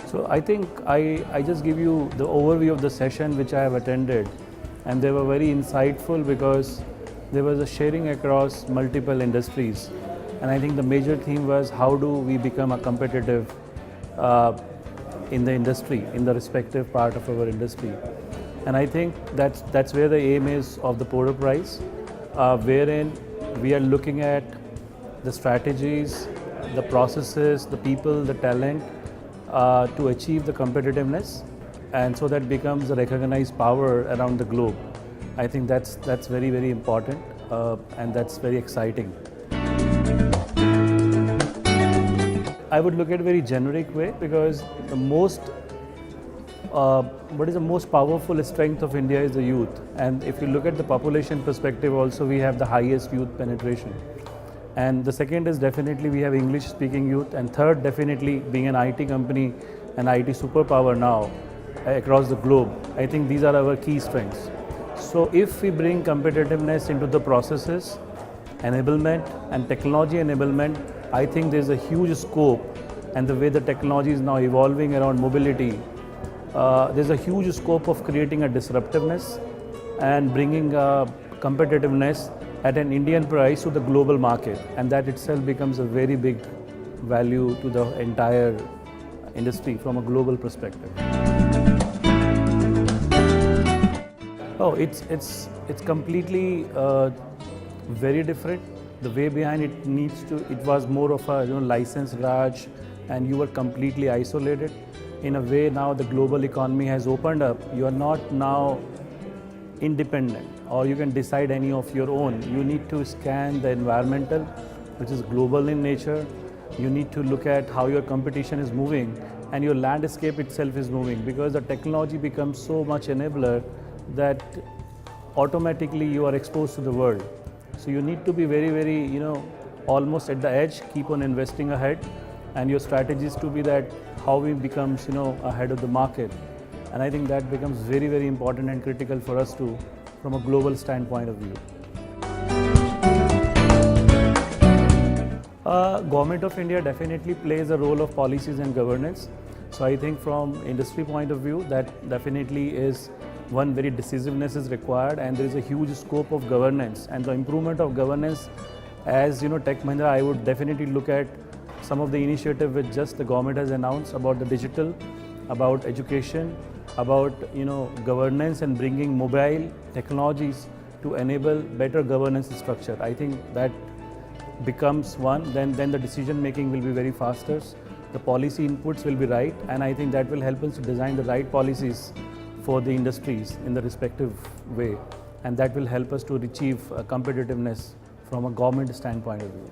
So I think I just give you the overview of the session which I have attended, and they were very insightful because there was a sharing across multiple industries, and I think the major theme was how do we become a competitive in the industry, in the respective part of our industry. And I think that's where the aim is of the Porter Prize, wherein we are looking at the strategies, the processes, the people, the talent to achieve the competitiveness, and so that becomes a recognized power around the globe. I think that's very, very important, and that's very exciting. I would look at a very generic way because what is the most powerful strength of India is the youth. And if you look at the population perspective also, we have the highest youth penetration. And the second is definitely we have English speaking youth, and third definitely being an IT company, an IT superpower now across the globe. I think these are our key strengths. So if we bring competitiveness into the processes, enablement and technology enablement, I think there's a huge scope, and the way the technology is now evolving around mobility, there's a huge scope of creating a disruptiveness and bringing competitiveness at an Indian price to the global market, and that itself becomes a very big value to the entire industry from a global perspective. Oh, it's completely very different. The way behind it was more of a license Raj, and you were completely isolated. In a way, now the global economy has opened up. You are not now independent, or you can decide any of your own. You need to scan the environmental, which is global in nature. You need to look at how your competition is moving, and your landscape itself is moving, because the technology becomes so much enabler that automatically you are exposed to the world. So you need to be very, very, almost at the edge, keep on investing ahead, and your strategy is to be that how we becomes, ahead of the market. And I think that becomes very, very important and critical for us to, from a global standpoint of view. Government of India definitely plays a role of policies and governance. So I think from industry point of view, that definitely is one very decisiveness is required, and there is a huge scope of governance and the improvement of governance. As Tech Mahindra, I would definitely look at some of the initiative which just the government has announced about the digital, about education, about governance, and bringing mobile technologies to enable better governance structure. I think that becomes one. Then the decision making will be very faster. The policy inputs will be right, and I think that will help us to design the right policies for the industries in the respective way, and that will help us to achieve competitiveness from a government standpoint of view.